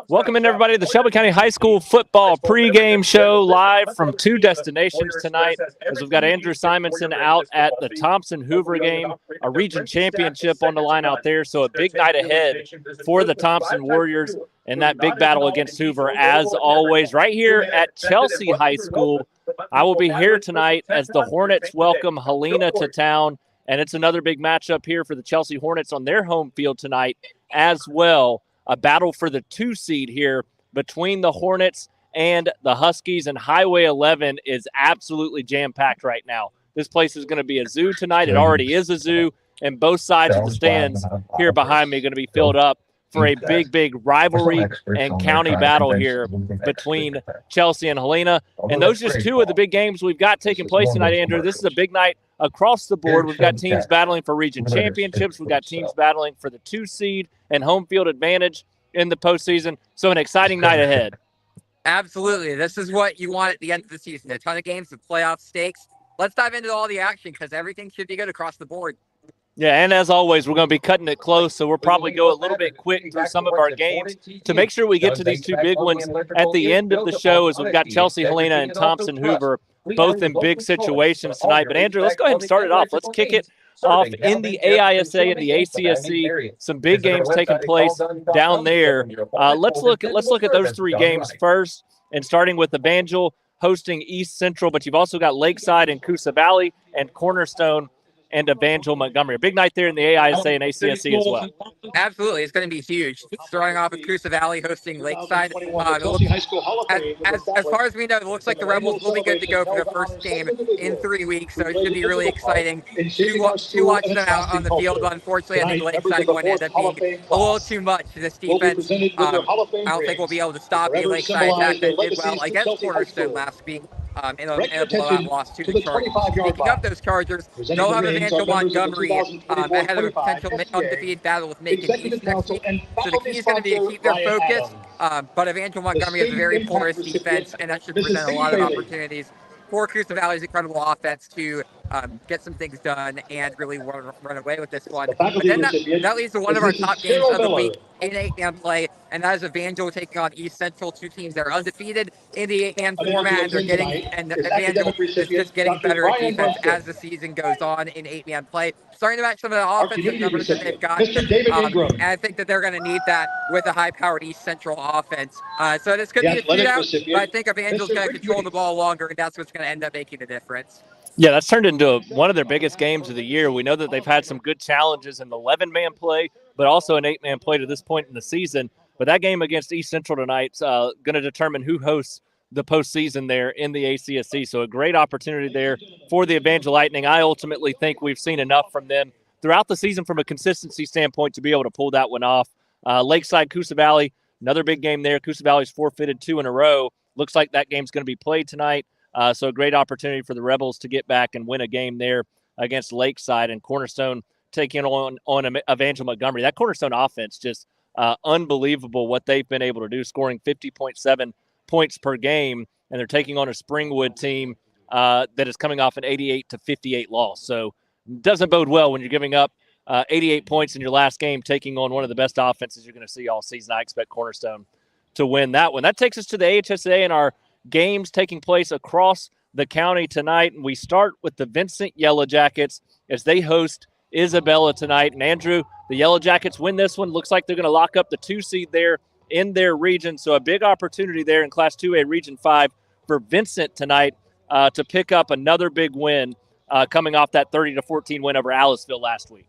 Welcome in, everybody, to the Shelby County High School football pregame show live from two destinations tonight as we've got Andrew Simonson out at the Thompson-Hoover game, a region championship on the line out there, so a big night ahead for the Thompson Warriors and that big battle against Hoover, as always, right here at Chelsea High School. I will be here tonight as the Hornets welcome Helena to town, and it's another big matchup here for the Chelsea Hornets on their home field tonight as well. A battle for the 2 seed here between the Hornets and the Huskies, and Highway 11 is absolutely jam-packed right now. This place is going to be a zoo tonight. It already is a zoo, and both sides of the stands here behind me are going to be filled up for a big rivalry and county battle here between Chelsea and Helena. And those are just two of the big games we've got taking place tonight, Andrew. This is a big night across the board. We've got teams battling for region championships. We've got teams battling for the 2 seed and home field advantage in the postseason. So an exciting night ahead. Absolutely. This is what you want at the end of the season. A ton of games with playoff stakes. Let's dive into all the action because everything should be good across the board. Yeah, and as always, we're going to be cutting it close, so we'll probably go a little bit quick through some of our games to make sure we get to these 2 big ones at the end of the show, as we've got Chelsea, Helena, and Thompson-Hoover both in big situations tonight. But, Andrew, let's go ahead and start it off. Let's kick it off in the AISA and the ACSC. Some big games taking place down there. Let's look at those 3 games first, and starting with Evangel hosting East Central, but you've also got Lakeside and Coosa Valley and Cornerstone and Evangel Montgomery. A big night there in the AISA and ACSC as well. Absolutely. It's going to be huge. Starting off with Coosa Valley hosting Lakeside. As far as we know, it looks like the Rebels will be good to go for the first game in 3 weeks, so it should be really exciting to watch them out on the field. But unfortunately, I think Lakeside going to end up being a little too much for this defense. I don't think we'll be able to stop the Lakeside attack that did well against Cornerstone last week. In a blowout loss to the Chargers. Picking up those Chargers, they'll have Evangel Montgomery ahead of a potential undefeated battle with Macon East next week. So the key is going to be to keep their focus, but Evangel Montgomery has a very porous defense, and that should present a lot of opportunities for Coosa Valley's incredible offense to get some things done and really run away with this one. But then that leads to one of our top games of the week in 8 a.m. play, and that is Evangel taking on East Central, 2 teams that are undefeated in the 8 a.m. format, and Evangel is just getting better at defense as the season goes on in 8 a.m. play. Starting to match some of the offensive numbers that they've got, and I think that they're going to need that with a high-powered East Central offense. So this could be a shootout, but I think Evangel's going to control the ball longer, and that's what's going to end up making the difference. Yeah, that's turned into one of their biggest games of the year. We know that they've had some good challenges in the 11-man play, but also an 8-man play to this point in the season. But that game against East Central tonight's going to determine who hosts the postseason there in the ACSC. So a great opportunity there for the Evangel Lightning. I ultimately think we've seen enough from them throughout the season from a consistency standpoint to be able to pull that one off. Lakeside, Coosa Valley, another big game there. Coosa Valley's forfeited 2 in a row. Looks like that game's going to be played tonight. So a great opportunity for the Rebels to get back and win a game there against Lakeside, and Cornerstone taking on Evangel Montgomery. That Cornerstone offense just unbelievable what they've been able to do, scoring 50.7 points per game, and they're taking on a Springwood team that is coming off an 88-58 loss. So it doesn't bode well when you're giving up 88 points in your last game, taking on one of the best offenses you're going to see all season. I expect Cornerstone to win that one. That takes us to the AHSA and our games taking place across the county tonight. And we start with the Vincent Yellow Jackets as they host Isabella tonight. And Andrew, the Yellow Jackets win this one. Looks like they're going to lock up the 2 seed there in their region. So a big opportunity there in Class 2A Region 5 for Vincent tonight to pick up another big win coming off that 30-14 win over Aliceville last week.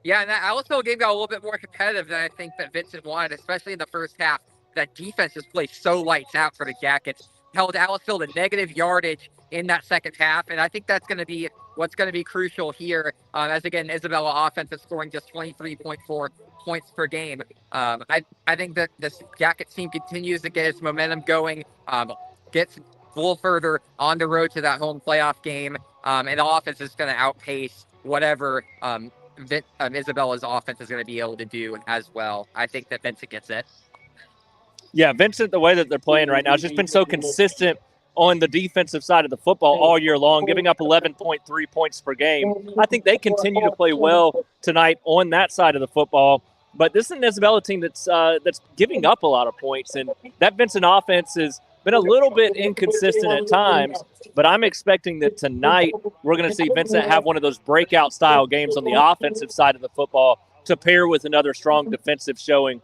Yeah, and that Aliceville game got a little bit more competitive than I think that Vincent wanted, especially in the first half. That defense just played so lights out for the Jackets. Held Aliceville to negative yardage in that second half, and I think that's going to be what's going to be crucial here. As again, Isabella offense is scoring just 23.4 points per game. I think that this Jackets team continues to get its momentum going, gets a little further on the road to that home playoff game, and the offense is going to outpace whatever Isabella's offense is going to be able to do as well. I think that Vincent gets it. Yeah, Vincent, the way that they're playing right now, has just been so consistent on the defensive side of the football all year long, giving up 11.3 points per game. I think they continue to play well tonight on that side of the football. But this is an Isabella team that's giving up a lot of points, and that Vincent offense has been a little bit inconsistent at times. But I'm expecting that tonight we're going to see Vincent have one of those breakout style games on the offensive side of the football to pair with another strong defensive showing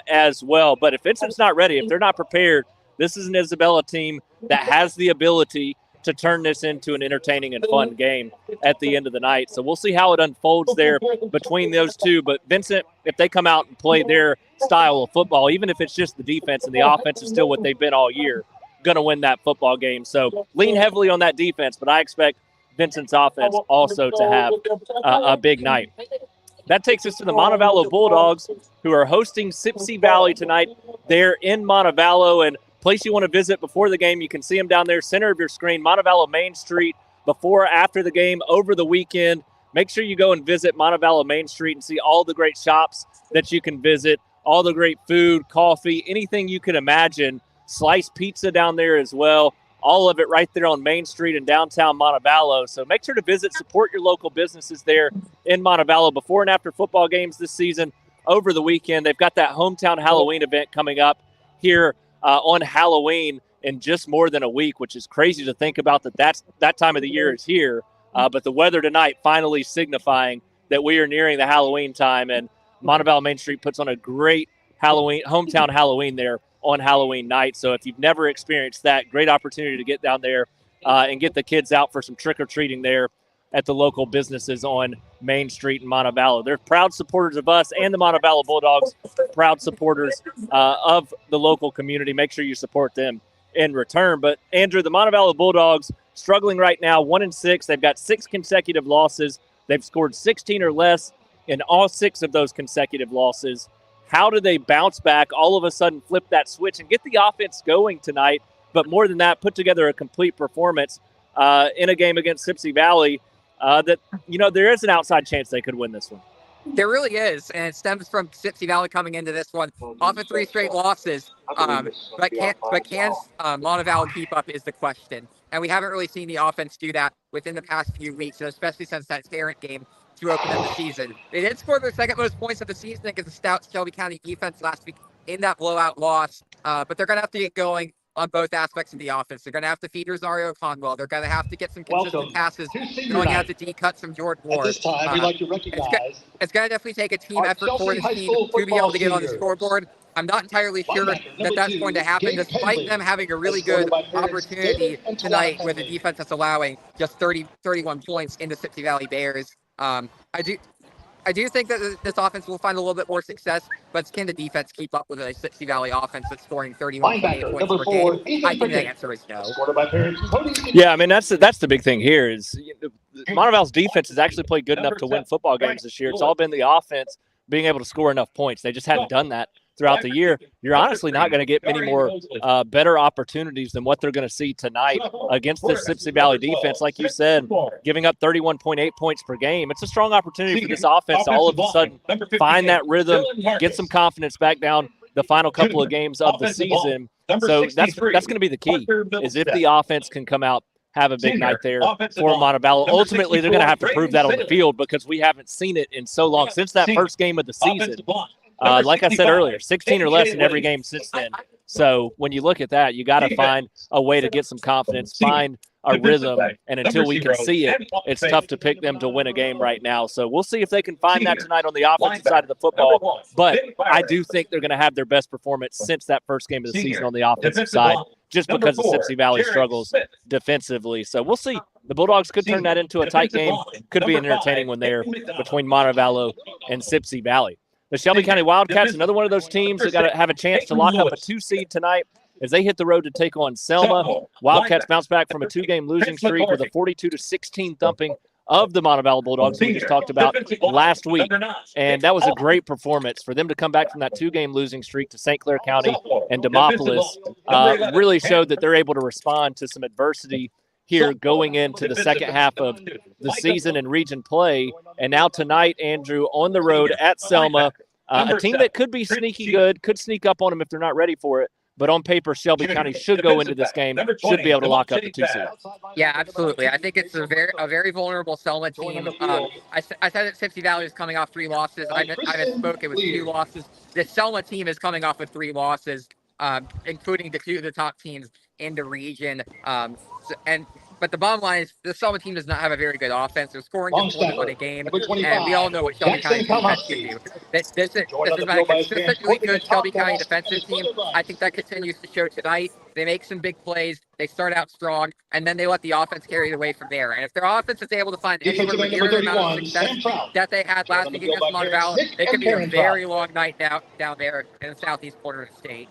as well. But if Vincent's not ready, if they're not prepared, this is an Isabella team that has the ability to turn this into an entertaining and fun game at the end of the night. So we'll see how it unfolds there between those two. But Vincent, if they come out and play their style of football, even if it's just the defense and the offense is still what they've been all year, going to win that football game. So lean heavily on that defense, but I expect Vincent's offense also to have a big night. That takes us to the Montevallo Bulldogs, who are hosting Sipsey Valley tonight. They're in Montevallo, and place you want to visit before the game, you can see them down there, center of your screen, Montevallo Main Street, before, after the game, over the weekend. Make sure you go and visit Montevallo Main Street and see all the great shops that you can visit, all the great food, coffee, anything you can imagine. Sliced pizza down there as well. All of it right there on Main Street in downtown Montevallo. So make sure to visit, support your local businesses there in Montevallo before and after football games this season. Over the weekend, they've got that hometown Halloween event coming up here on Halloween in just more than a week, which is crazy to think about that time of the year is here. But the weather tonight finally signifying that we are nearing the Halloween time, and Montevallo Main Street puts on a great hometown Halloween there on Halloween night. So if you've never experienced that, great opportunity to get down there and get the kids out for some trick-or-treating there at the local businesses on Main Street in Montevallo. They're proud supporters of us and the Montevallo Bulldogs, proud supporters of the local community. Make sure you support them in return. But, Andrew, the Montevallo Bulldogs struggling right now, 1-6. They've got 6 consecutive losses. They've scored 16 or less in all 6 of those consecutive losses. How do they bounce back, all of a sudden flip that switch and get the offense going tonight? But more than that, put together a complete performance in a game against Sipsey Valley that, there is an outside chance they could win this one. There really is, and it stems from Sipsey Valley coming into this one off of 3 straight losses. But can Montevallo keep up is the question. And we haven't really seen the offense do that within the past few weeks, especially since that Tarrant game to open up the season. They did score their second most points of the season against the stout Shelby County defense last week in that blowout loss. But they're going to have to get going on both aspects of the offense. They're going to have to feed Rosario Conwell. They're going to have to get some consistent passes. They're going to have to D-cut some Jordan Ward. At this time, we'd like to recognize it's going to definitely take a team effort for this team to be able to get on the scoreboard. I'm not entirely sure that that's going to happen, despite them having a really good opportunity tonight with a defense that's allowing just 31 points into Sipsey Valley Bears. I do think that this offense will find a little bit more success, but can the defense keep up with a Sipsey Valley offense that's scoring 31.8 points per game? I think the answer is no. Yeah, I mean, that's the big thing here is Montevallo's defense has actually played good enough to win football games this year. It's all been the offense being able to score enough points. They just haven't done that throughout the year. You're honestly not going to get many more better opportunities than what they're going to see tonight against this Sipsey Valley defense. Like you said, giving up 31.8 points per game. It's a strong opportunity for this offense to all of a sudden find that rhythm, get some confidence back down the final couple of games of the season. So that's going to be the key, is if the offense can come out, have a big night there for Montevallo. Ultimately, they're going to have to prove that on the field because we haven't seen it in so long since that first game of the season. Like I said earlier, 16 or less in every game since then. So when you look at that, you got to find a way to get some confidence, find a rhythm, and until we can see it, it's tough to pick them to win a game right now. So we'll see if they can find that tonight on the offensive side of the football. But I do think they're going to have their best performance since that first game of the season on the offensive side, just because of Sipsey Valley struggles defensively. So we'll see. The Bulldogs could turn that into a tight game. Could be an entertaining one there between Montevallo and Sipsey Valley. The Shelby County Wildcats, another one of those teams that got to have a chance to lock up a 2 seed tonight as they hit the road to take on Selma. Wildcats bounce back from a 2-game losing streak with a 42-16 thumping of the Montevallo Bulldogs we just talked about last week. And that was a great performance for them to come back from that 2-game losing streak to St. Clair County and Demopolis. Really showed that they're able to respond to some adversity here going into the second half of the season in region play. And now tonight, Andrew, on the road at Selma, a team that could be sneaky good, could sneak up on them if they're not ready for it. But on paper, Shelby County should go into this game, should be able to lock up the 2 seed. Yeah, absolutely. I think it's a very vulnerable Selma team. I said that Tipsy Valley is coming off 3 losses. I misspoke. It was 2 losses. The Selma team is coming off with 3 losses, including the 2 of the top teams in the region. But the bottom line is the Selma team does not have a very good offense. They're scoring just 21 a game, and we all know what Shelby County defense can do. This is a consistently good Shelby County defensive team. I think that continues to show tonight. They make some big plays. They start out strong, and then they let the offense carry the way from there. And if their offense is able to find anywhere near the amount of success that they had last week against Montevallo, it could be a very long night down there in the southeast corner of the state.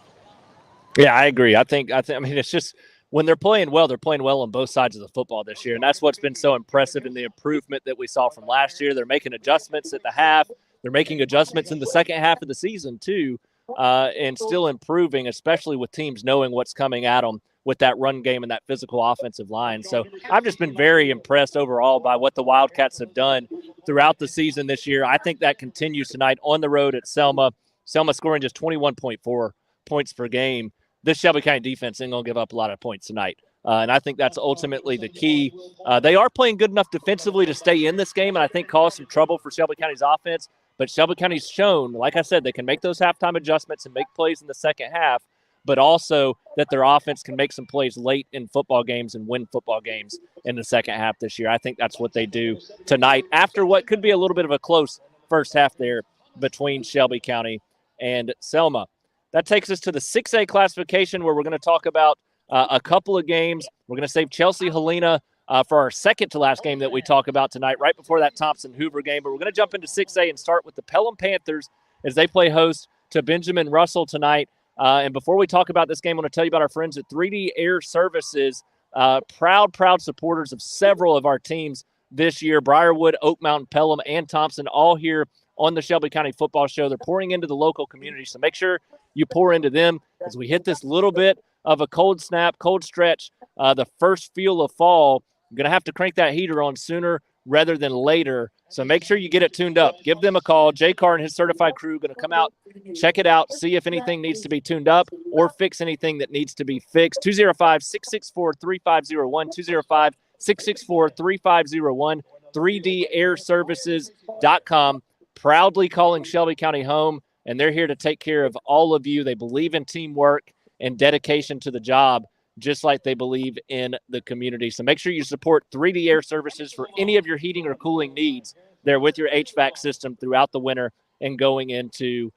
Yeah, I agree. I mean, it's just when they're playing well on both sides of the football this year. And that's what's been so impressive in the improvement that we saw from last year. They're making adjustments at the half. They're making adjustments in the second half of the season, too, and still improving, especially with teams knowing what's coming at them with that run game and that physical offensive line. So I've just been very impressed overall by what the Wildcats have done throughout the season this year. I think that continues tonight on the road at Selma. Selma scoring just 21.4 points per game. This Shelby County defense ain't going to give up a lot of points tonight. And I think that's ultimately the key. They are playing good enough defensively to stay in this game and I think cause some trouble for Shelby County's offense. But Shelby County's shown, like I said, they can make those halftime adjustments and make plays in the second half, but also that their offense can make some plays late in football games and win football games in the second half this year. I think that's what they do tonight after what could be a little bit of a close first half there between Shelby County and Selma. That takes us to the 6A classification where we're going to talk about a couple of games. We're going to save Chelsea-Helena for our second to last game that we talk about tonight, right before that Thompson-Hoover game. But we're going to jump into 6A and start with the Pelham Panthers as they play host to Benjamin Russell tonight. And before we talk about this game, I want to tell you about our friends at 3D Air Services, proud supporters of several of our teams this year, Briarwood, Oak Mountain, Pelham, and Thompson, all here on the Shelby County Football Show. They're pouring into the local community, so make sure you pour into them as we hit this little bit of a cold stretch, the first feel of fall. You're going to have to crank that heater on sooner rather than later, so make sure you get it tuned up. Give them a call. Jay Carr and his certified crew are going to come out, check it out, see if anything needs to be tuned up or fix anything that needs to be fixed. 205-664-3501, 205-664-3501, 3dairservices.com. Proudly calling Shelby County home, and they're here to take care of all of you. They believe in teamwork and dedication to the job, just like they believe in the community. So make sure you support 3D Air Services for any of your heating or cooling needs there with your HVAC system throughout the winter and going into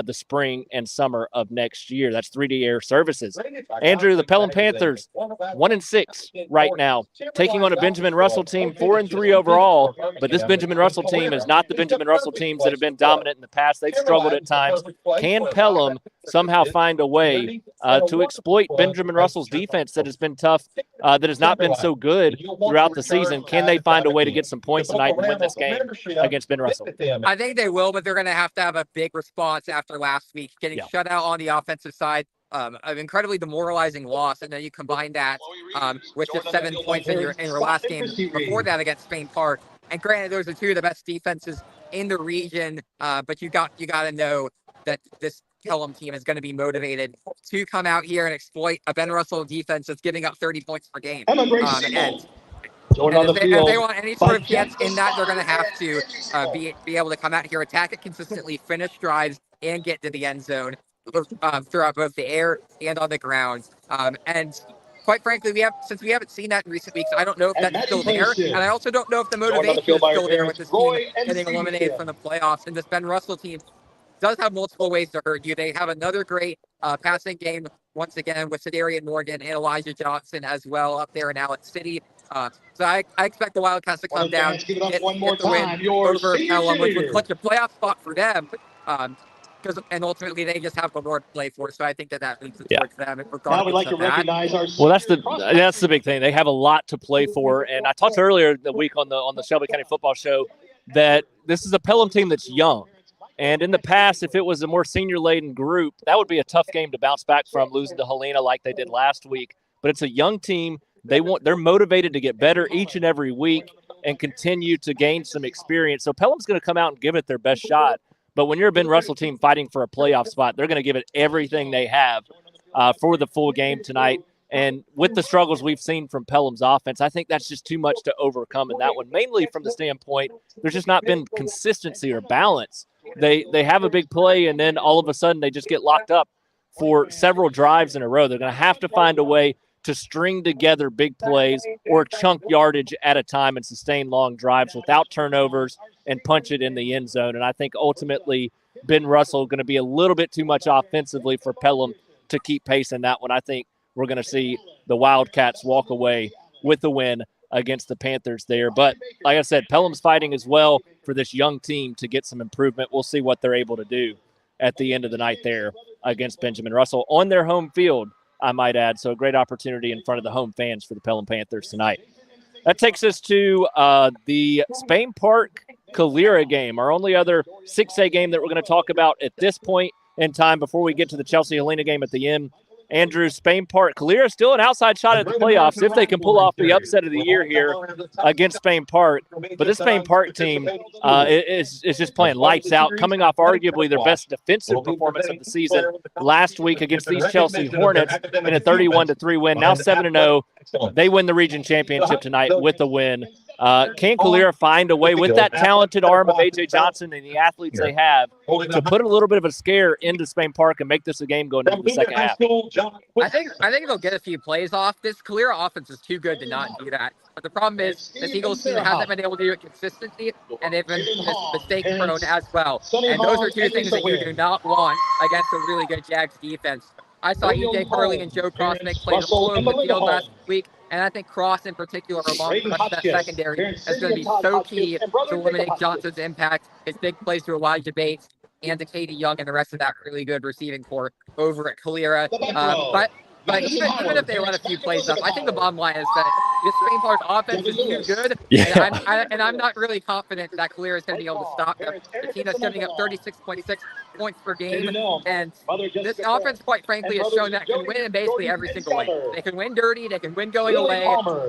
the spring and summer of next year. That's 3D Air Services. Andrew, the Pelham Panthers, 1-6 right now, taking on a Benjamin Russell team, 4-3 overall. But this Benjamin Russell team is not the Benjamin Russell teams that have been dominant in the past. They've struggled at times. Can Pelham somehow find a way to exploit Benjamin Russell's defense that has been tough, that has not been so good throughout the season? Can they find a way to get some points tonight and win this game against Ben Russell? I think they will, but they're going to have a big response after last week, getting shut out on the offensive side. An incredibly demoralizing loss, and then you combine that with just 7 points in your last game before that against Spain Park. And granted, those are 2 of the best defenses in the region, but you got to know that this Pelham team is going to be motivated to come out here and exploit a Ben Russell defense that's giving up 30 points per game. And if they want any sort of chance in that, they're going to have to be able to come out here, attack it consistently, finish drives, and get to the end zone throughout both the air and on the ground. And quite frankly, since we haven't seen that in recent weeks, I don't know if that's still there. And I also don't know if the motivation is still there with this team getting eliminated from the playoffs. And this Ben Russell team does have multiple ways to hurt you. They have another great passing game, once again, with Sedarian Morgan and Elijah Johnson as well up there in Alex City. So I expect the Wildcats to come down, get the win over Pelham, which would clutch a playoff spot for them. And ultimately, they just have more to play for. So I think that leads towards them. Now we'd like to recognize our. Well, that's the big thing. They have a lot to play for. And I talked earlier the week on the Shelby County Football Show that this is a Pelham team that's young. And in the past, if it was a more senior-laden group, that would be a tough game to bounce back from, losing to Helena like they did last week. But it's a young team. They're motivated to get better each and every week and continue to gain some experience. So Pelham's going to come out and give it their best shot. But when you're a Ben Russell team fighting for a playoff spot, they're going to give it everything they have for the full game tonight. And with the struggles we've seen from Pelham's offense, I think that's just too much to overcome in that one, mainly from the standpoint there's just not been consistency or balance. They have a big play, and then all of a sudden they just get locked up for several drives in a row. They're going to have to find a way to string together big plays or chunk yardage at a time and sustain long drives without turnovers and punch it in the end zone. And I think ultimately Ben Russell going to be a little bit too much offensively for Pelham to keep pace in that one. I think we're going to see the Wildcats walk away with the win against the Panthers there. But like I said, Pelham's fighting as well for this young team to get some improvement. We'll see what they're able to do at the end of the night there against Benjamin Russell on their home field, I might add. So a great opportunity in front of the home fans for the Pelham Panthers tonight. That takes us to the Spain Park Calera game, our only other 6A game that we're going to talk about at this point in time before we get to the Chelsea Helena game at the end. Andrew, Spain Park Calera still an outside shot at the playoffs if they can pull off the upset of the year here against Spain Park. But this Spain Park team is just playing lights out, coming off arguably their best defensive performance of the season last week against these Chelsea Hornets in a 31-3 win. Now 7-0. They win the region championship tonight with a win. Can Calera find a way with that talented arm of A.J. Johnson and the athletes they have to put a little bit of a scare into Spain Park and make this a game going into the second half? I think they'll get a few plays off. This Calera offense is too good to not do that. But the problem is this Eagles team hasn't been able to do it consistently, and they've been mistake prone as well. And those are two things that you do not want against a really good Jags defense. I saw E.J. Curling and Joe Crossnick play all over the field last week, and I think Cross in particular, along with that secondary, is going to be so key to eliminate Johnson's impact, his big plays to Elijah Bates, and to Katie Young and the rest of that really good receiving core over at Calera. But even if they run a few plays up, I think the bottom line is that this Spain Park offense is too good, and I'm not really confident that Calera is going to be able to stop them. The team that's giving up 36.6 points per game, and this offense, quite frankly, has shown that can win in basically every single way. They can win dirty, they can win going away,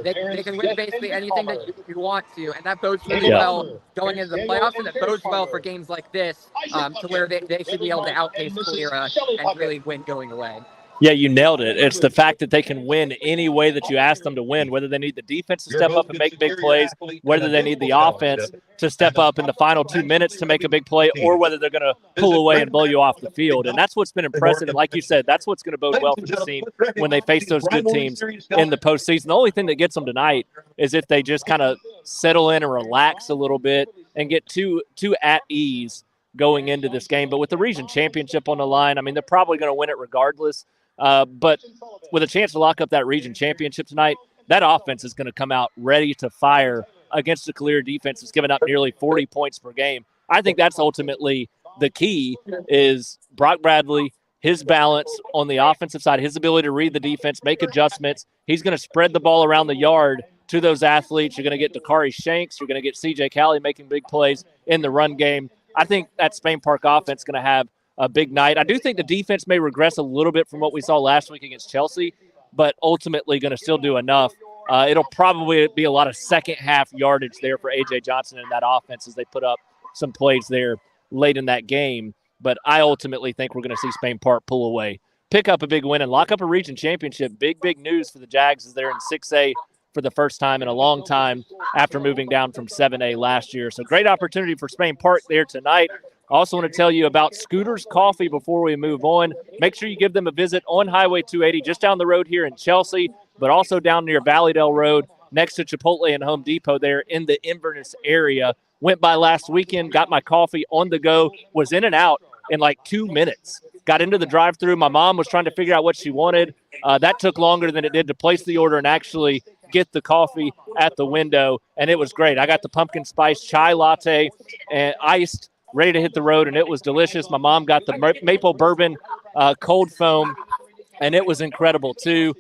they can win basically anything that you want to, and that bodes really well going into the playoffs, and it bodes well for games like this, to where they should be able to outpace Calera and really win going away. Yeah, you nailed it. It's the fact that they can win any way that you ask them to win, whether they need the defense to step up and make big plays, whether they need the offense to step up in the final 2 minutes to make a big play, or whether they're going to pull away and blow you off the field. And that's what's been impressive. And like you said, that's what's going to bode well for this team when they face those good teams in the postseason. The only thing that gets them tonight is if they just kind of settle in and relax a little bit and get too at ease going into this game. But with the region championship on the line, I mean, they're probably going to win it regardless. But with a chance to lock up that region championship tonight, that offense is going to come out ready to fire against the Calera defense that's given up nearly 40 points per game. I think that's ultimately the key is Brock Bradley, his balance on the offensive side, his ability to read the defense, make adjustments. He's going to spread the ball around the yard to those athletes. You're going to get Dakari Shanks. You're going to get C.J. Calley making big plays in the run game. I think that Spain Park offense is going to have a big night. I do think the defense may regress a little bit from what we saw last week against Chelsea, but ultimately going to still do enough. It'll probably be a lot of second half yardage there for A.J. Johnson and that offense as they put up some plays there late in that game. But I ultimately think we're going to see Spain Park pull away, pick up a big win, and lock up a region championship. Big news for the Jags as they're in 6A for the first time in a long time after moving down from 7A last year. So great opportunity for Spain Park there tonight. I also want to tell you about Scooter's Coffee before we move on. Make sure you give them a visit on Highway 280 just down the road here in Chelsea, but also down near Valleydale Road next to Chipotle and Home Depot there in the Inverness area. Went by last weekend, got my coffee on the go, was in and out in like 2 minutes. Got into the drive-thru. My mom was trying to figure out what she wanted. That took longer than it did to place the order and actually get the coffee at the window, and it was great. I got the pumpkin spice chai latte and iced, ready to hit the road, and it was delicious. My mom got the maple bourbon cold foam, and it was incredible too.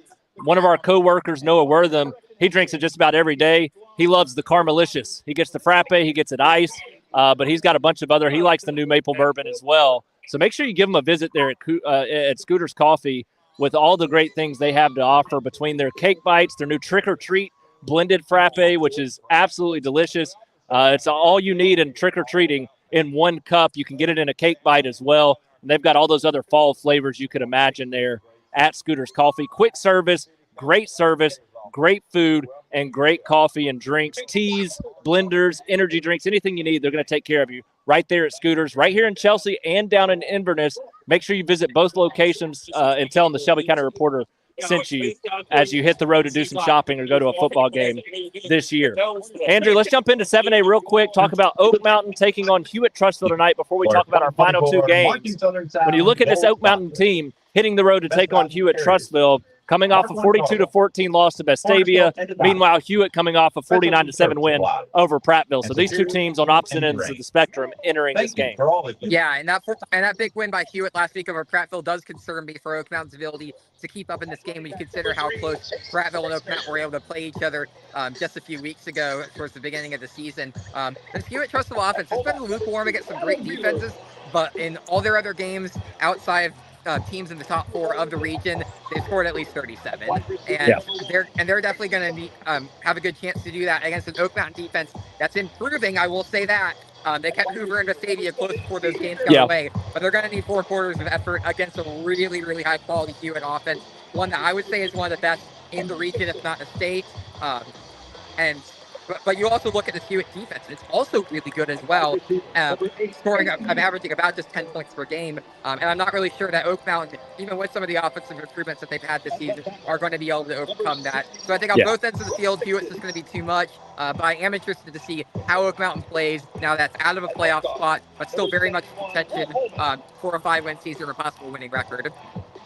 One of our co-workers, Noah Wortham, he drinks it just about every day. He loves the Caramelicious. He gets the frappe, he gets it iced, but he's got a bunch of other. He likes the new maple bourbon as well. So make sure you give him a visit there at Scooter's Coffee with all the great things they have to offer between their cake bites, their new Trick or Treat blended frappe, which is absolutely delicious. It's all you need in trick or treating in one cup. You can get it in a cake bite as well. And they've got all those other fall flavors you could imagine there at Scooters Coffee. Quick service, great food, and great coffee and drinks, teas, blenders, energy drinks, anything you need, they're going to take care of you right there at Scooters, right here in Chelsea and down in Inverness. Make sure you visit both locations and tell them the Shelby County Reporter sent you as you hit the road to do some shopping or go to a football game this year. Andrew, let's jump into 7A real quick. Talk about Oak Mountain taking on Hewitt-Trussville tonight before we talk about our final two games. When you look at this Oak Mountain team hitting the road to take on Hewitt-Trussville, coming off a 42-14 loss to Vestavia. Meanwhile, Hewitt coming off a 49-7 win over Prattville. So these two teams on opposite ends of the spectrum entering this game. Yeah, and that big win by Hewitt last week over Prattville does concern me for Oak Mountain's ability to keep up in this game when you consider how close Prattville and Oak Mountain were able to play each other just a few weeks ago towards the beginning of the season. This Hewitt-Trussville offense has been lukewarm against some great defenses, but in all their other games outside of teams in the top 4 of the region, they've scored at least 37, and they're definitely going to have a good chance to do that against an Oak Mountain defense that's improving. I will say that they kept Hoover and Vestavia close before those games got away, but they're going to need 4 quarters of effort against a really, really high quality Hewitt offense, one that I would say is one of the best in the region, if not the state. But you also look at the Hewitt defense, it's also really good as well, scoring, averaging about just 10 points per game. And I'm not really sure that Oak Mountain, even with some of the offensive improvements that they've had this season, are going to be able to overcome that. So I think on both ends of the field, Hewitt's is going to be too much. But I am interested to see how Oak Mountain plays now that's out of a playoff spot, but still very much in contention for a 5-win season or a possible winning record.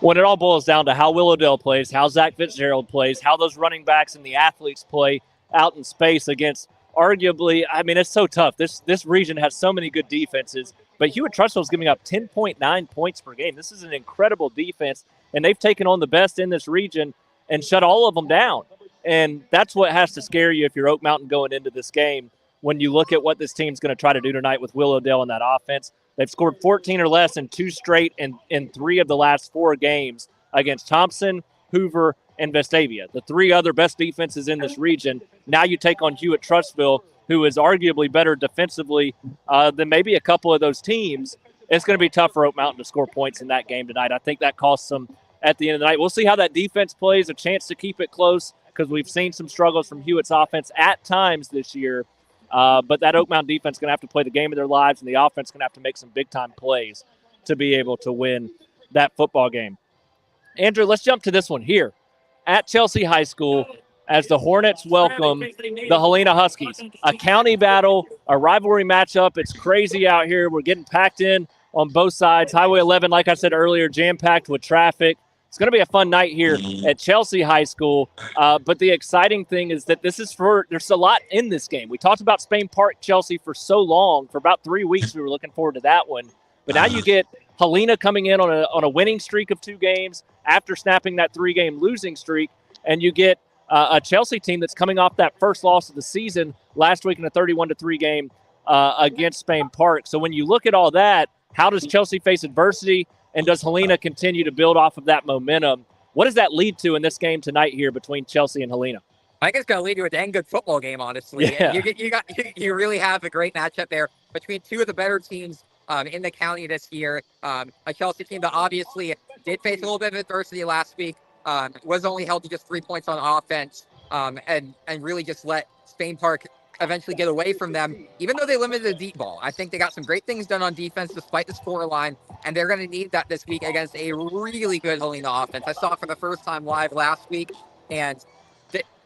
When it all boils down to how Willowdale plays, how Zach Fitzgerald plays, how those running backs and the athletes play out in space against arguably, I mean, it's so tough. This region has so many good defenses, but Hewitt-Trussville is giving up 10.9 points per game. This is an incredible defense, and they've taken on the best in this region and shut all of them down. And that's what has to scare you if you're Oak Mountain going into this game. When you look at what this team's going to try to do tonight with Willowdale in that offense, they've scored 14 or less in 2 straight and in 3 of the last 4 games against Thompson, Hoover, and Vestavia, the 3 other best defenses in this region. Now you take on Hewitt-Trussville, who is arguably better defensively than maybe a couple of those teams. It's going to be tough for Oak Mountain to score points in that game tonight. I think that costs them at the end of the night. We'll see how that defense plays, a chance to keep it close, because we've seen some struggles from Hewitt's offense at times this year. But that Oak Mountain defense is going to have to play the game of their lives, and the offense is going to have to make some big-time plays to be able to win that football game. Andrew, let's jump to this one here at Chelsea High School as the Hornets welcome the Helena Huskies. A county battle, a rivalry matchup. It's crazy out here. We're getting packed in on both sides. Highway 11, like I said earlier, jam-packed with traffic. It's going to be a fun night here at Chelsea High School. But the exciting thing is that there's a lot in this game. We talked about Spain Park, Chelsea for so long. For about 3 weeks, we were looking forward to that one. But now you get Helena coming in on a winning streak of 2 games after snapping that 3-game losing streak, and you get a Chelsea team that's coming off that first loss of the season last week in a 31-3 game against Spain Park. So when you look at all that, how does Chelsea face adversity, and does Helena continue to build off of that momentum? What does that lead to in this game tonight here between Chelsea and Helena? I think it's going to lead to a dang good football game, honestly. Yeah. You really have a great matchup there between 2 of the better teams in the county this year. A Chelsea team that obviously did face a little bit of adversity last week, was only held to just 3 points on offense, and really just let Spain Park eventually get away from them, even though they limited the deep ball. I think they got some great things done on defense despite the score line, and they're going to need that this week against a really good Helena offense. I saw it for the first time live last week, and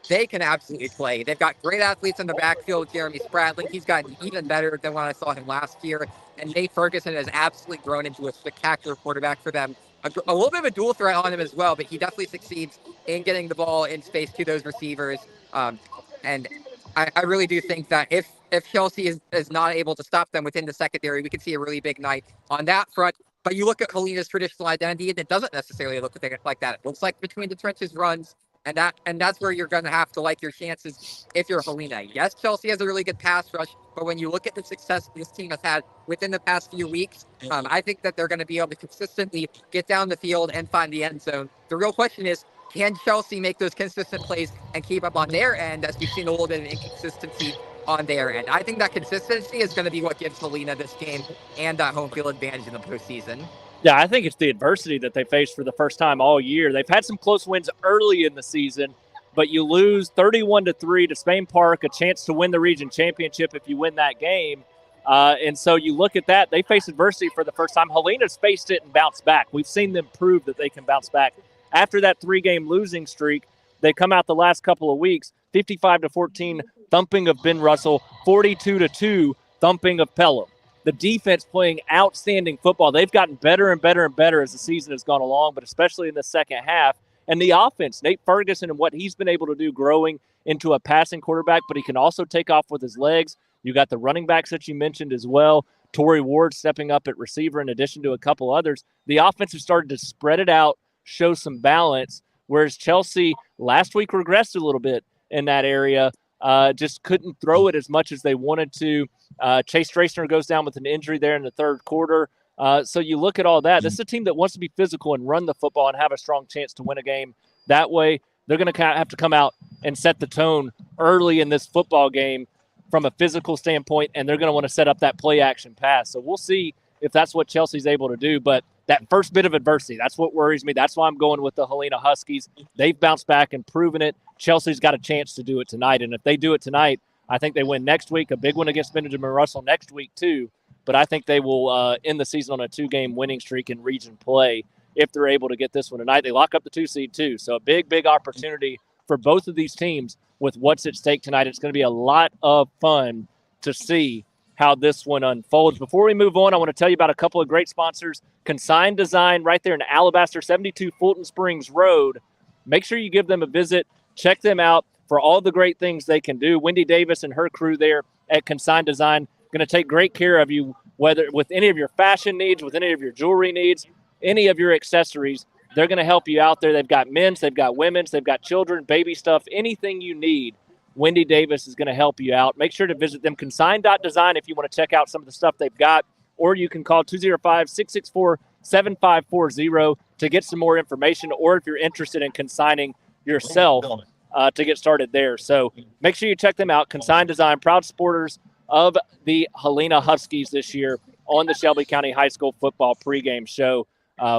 they can absolutely play. They've got great athletes in the backfield. Jeremy Spradling, he's gotten even better than when I saw him last year. And Nate Ferguson has absolutely grown into a spectacular quarterback for them. A little bit of a dual threat on him as well, but he definitely succeeds in getting the ball in space to those receivers. And I really do think that if Chelsea is not able to stop them within the secondary, we could see a really big night on that front. But you look at Helena's traditional identity, and it doesn't necessarily look like that. It looks like between the trenches runs. And that's where you're going to have to like your chances if you're Helena. Yes, Chelsea has a really good pass rush, but when you look at the success this team has had within the past few weeks, I think that they're going to be able to consistently get down the field and find the end zone. The real question is, can Chelsea make those consistent plays and keep up on their end, as we've seen a little bit of inconsistency on their end? I think that consistency is going to be what gives Helena this game and that home field advantage in the postseason. Yeah, I think it's the adversity that they faced for the first time all year. They've had some close wins early in the season, but you lose 31-3 to Spain Park, a chance to win the region championship if you win that game. And so you look at that, they face adversity for the first time. Helena's faced it and bounced back. We've seen them prove that they can bounce back. After that 3-game losing streak, they come out the last couple of weeks, 55-14 thumping of Ben Russell, 42-2 thumping of Pelham. The defense playing outstanding football. They've gotten better and better and better as the season has gone along, but especially in the second half. And the offense, Nate Ferguson and what he's been able to do growing into a passing quarterback, but he can also take off with his legs. You got the running backs that you mentioned as well. Torrey Ward stepping up at receiver in addition to a couple others. The offense has started to spread it out, show some balance, whereas Chelsea last week regressed a little bit in that area. Just couldn't throw it as much as they wanted to. Chase Strasner goes down with an injury there in the third quarter. So you look at all that. This is a team that wants to be physical and run the football and have a strong chance to win a game. That way, they're going to have to come out and set the tone early in this football game from a physical standpoint, and they're going to want to set up that play-action pass. So we'll see if that's what Chelsea's able to do. But that first bit of adversity, that's what worries me. That's why I'm going with the Helena Huskies. They've bounced back and proven it. Chelsea's got a chance to do it tonight, and if they do it tonight, I think they win next week, a big one against Benjamin Russell next week too. But I think they will end the season on a 2-game winning streak in region play if they're able to get this one tonight. They lock up the 2 seed too. So a big, big opportunity for both of these teams with what's at stake tonight. It's going to be a lot of fun to see how this one unfolds. Before we move on, I want to tell you about a couple of great sponsors. Consign Design right there in Alabaster, 72 Fulton Springs Road. Make sure you give them a visit. Check them out for all the great things they can do. Wendy Davis and her crew there at Consign Design going to take great care of you, whether with any of your fashion needs, with any of your jewelry needs, any of your accessories. They're going to help you out there. They've got men's, they've got women's, they've got children, baby stuff, anything you need. Wendy Davis is going to help you out. Make sure to visit them, consign.design, if you want to check out some of the stuff they've got, or you can call 205-664-7540 to get some more information, or if you're interested in consigning yourself to get started there. So make sure you check them out. Consign Design, proud supporters of the Helena Huskies this year on the Shelby County High School football pregame show.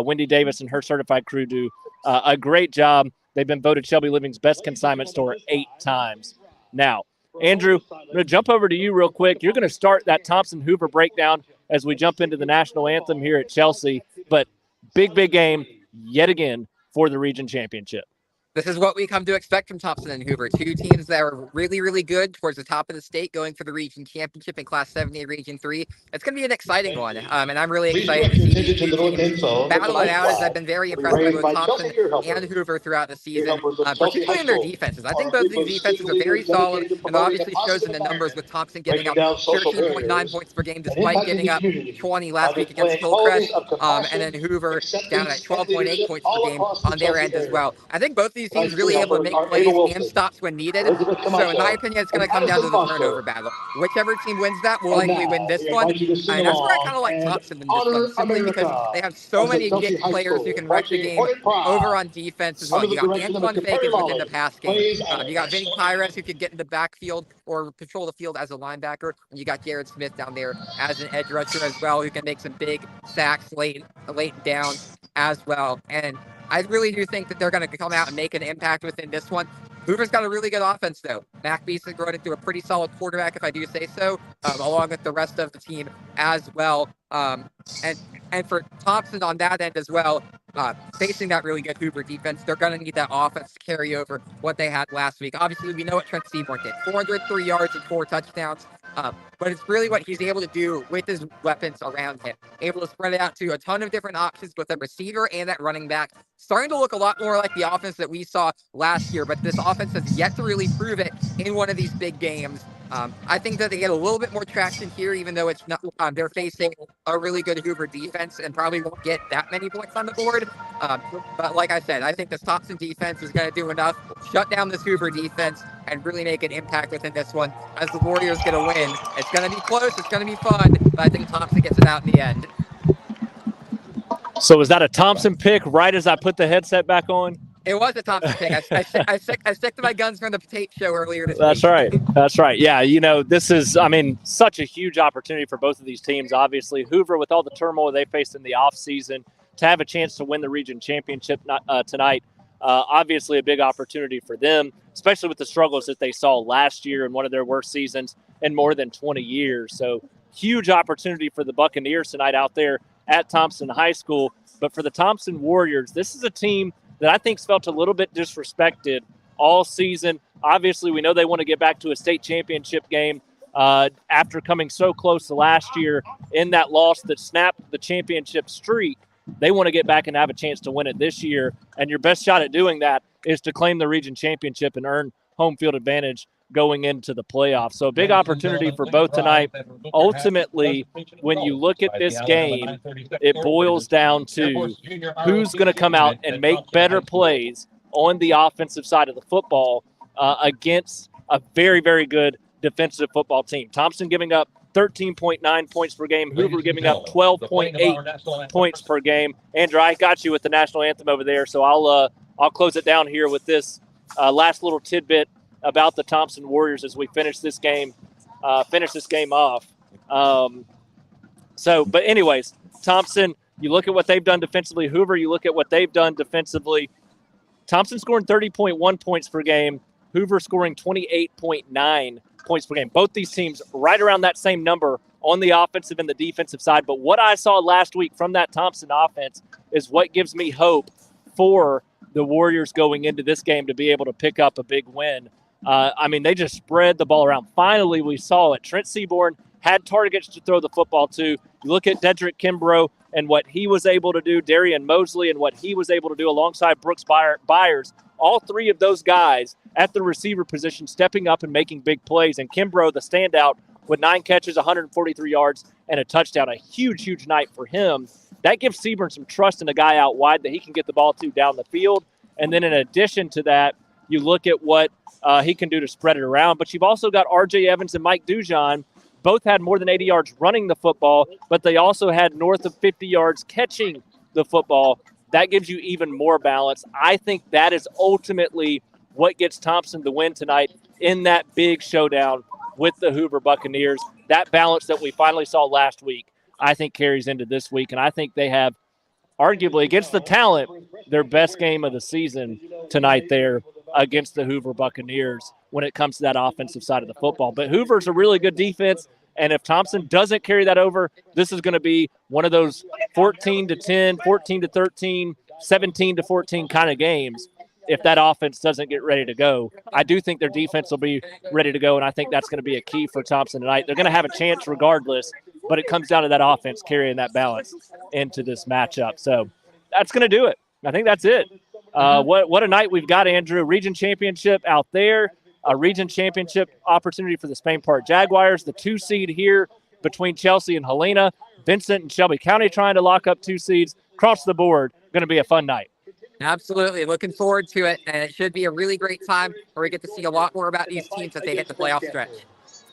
Wendy Davis and her certified crew do a great job. They've been voted Shelby Living's best consignment store 8 times. Now, Andrew, I'm going to jump over to you real quick. You're going to start that Thompson-Hoover breakdown as we jump into the national anthem here at Chelsea. But big, big game yet again for the region championship. This is what we come to expect from Thompson and Hoover, 2 teams that are really, really good towards the top of the state, going for the region championship in Class 7A Region 3. It's going to be an exciting one, and I'm really excited to see these 2 teams battle it out, as I've been very impressed with both Thompson and Hoover throughout the season, particularly in their defenses. I think both of these defenses are very solid, and obviously shows in the numbers with Thompson getting up 13.9 points per game despite getting up 20 last week against Hillcrest, and then Hoover down at 12.8 points per game on their end as well. I think both these teams really able to make plays and stops when needed. So in my opinion, it's going to come down to the turnover battle. Whichever team wins that will likely win this one. And that's where I kind of like Thompson in this one, simply because they have so many good players who can wreck the game over on defense as well. You got Antoine Fakins within the pass game. You got Vinny Pires who could get in the backfield or patrol the field as a linebacker. And you got Jared Smith down there as an edge rusher as well, who can make some big sacks late down as well. And I really do think that they're going to come out and make an impact within this one. Hoover's got a really good offense, though. Mac Beason grown into a pretty solid quarterback, if I do say so, along with the rest of the team as well. And for Thompson on that end as well, facing that really good Hoover defense, they're going to need that offense to carry over what they had last week. Obviously, we know what Trent Seymour did. 403 yards and 4 touchdowns. But it's really what he's able to do with his weapons around him. Able to spread it out to a ton of different options with a receiver and that running back. Starting to look a lot more like the offense that we saw last year, but this offense has yet to really prove it in one of these big games. I think that they get a little bit more traction here, even though it's not. They're facing a really good Hoover defense and probably won't get that many points on the board. But like I said, I think this Thompson defense is going to do enough, shut down this Hoover defense, and really make an impact within this one. As the Warriors get a win, it's going to be close, it's going to be fun, but I think Thompson gets it out in the end. So is that a Thompson pick right as I put the headset back on? It was a Thompson pick. I stuck to my guns from the Tate show earlier this That's week. right. That's right. Yeah, this is, such a huge opportunity for both of these teams. Obviously, Hoover, with all the turmoil they faced in the offseason, to have a chance to win the region championship tonight, obviously a big opportunity for them, especially with the struggles that they saw last year in one of their worst seasons in more than 20 years. So huge opportunity for the Buccaneers tonight out there at Thompson High School. But for the Thompson Warriors, this is a team that I think's felt a little bit disrespected all season. Obviously, we know they want to get back to a state championship game after coming so close to last year in that loss that snapped the championship streak. They want to get back and have a chance to win it this year. And your best shot at doing that is to claim the region championship and earn home field advantage going into the playoffs. So a big opportunity for both tonight. Ultimately, when you look at this game, it boils down to who's going to come out and make better plays on the offensive side of the football against a very, very good defensive football team. Thompson giving up 13.9 points per game. Hoover giving up 12.8 points per game. Andrew, I got you with the national anthem over there, so I'll close it down here with this last little tidbit about the Thompson Warriors as we finish this game off. But anyways, Thompson, you look at what they've done defensively. Hoover, you look at what they've done defensively. Thompson scoring 30.1 points per game. Hoover scoring 28.9 points per game. Both these teams right around that same number on the offensive and the defensive side. But what I saw last week from that Thompson offense is what gives me hope for the Warriors going into this game to be able to pick up a big win. They just spread the ball around. Finally, we saw it. Trent Seaborn had targets to throw the football to. You look at Dedrick Kimbrough and what he was able to do, Darian Mosley and what he was able to do alongside Brooks Byers. All three of those guys at the receiver position stepping up and making big plays. And Kimbrough, the standout, with 9 catches, 143 yards, and a touchdown. A huge, huge night for him. That gives Seaborn some trust in a guy out wide that he can get the ball to down the field. And then in addition to that, you look at what he can do to spread it around. But you've also got R.J. Evans and Mike Dujon. Both had more than 80 yards running the football, but they also had north of 50 yards catching the football. That gives you even more balance. I think that is ultimately what gets Thompson the win tonight in that big showdown with the Hoover Buccaneers. That balance that we finally saw last week, I think carries into this week. And I think they have, arguably, against the talent, their best game of the season tonight there against the Hoover Buccaneers when it comes to that offensive side of the football. But Hoover's a really good defense, and if Thompson doesn't carry that over, this is going to be one of those 14-10, 14-13, 17-14 kind of games if that offense doesn't get ready to go. I do think their defense will be ready to go, and I think that's going to be a key for Thompson tonight. They're going to have a chance regardless, but it comes down to that offense carrying that balance into this matchup. So that's going to do it. I think that's it. What a night we've got, Andrew. Region championship out there, a region championship opportunity for the Spain Park Jaguars, the 2 seed here between Chelsea and Helena, Vincent and Shelby County trying to lock up 2 seeds. Across the board, going to be a fun night. Absolutely. Looking forward to it. And it should be a really great time where we get to see a lot more about these teams as they hit the playoff stretch.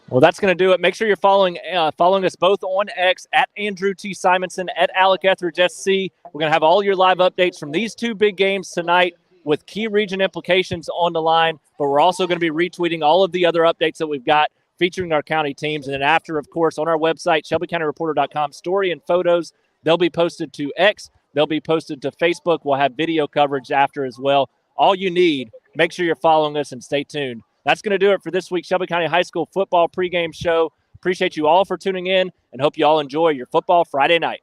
Well, that's going to do it. Make sure you're following us both on X at Andrew T. Simonson, at Alec Etheridge SC. We're going to have all your live updates from these 2 big games tonight with key region implications on the line. But we're also going to be retweeting all of the other updates that we've got featuring our county teams. And then after, of course, on our website, ShelbyCountyReporter.com, story and photos, they'll be posted to X. They'll be posted to Facebook. We'll have video coverage after as well. All you need, make sure you're following us and stay tuned. That's going to do it for this week's Shelby County High School football pregame show. Appreciate you all for tuning in and hope you all enjoy your football Friday night.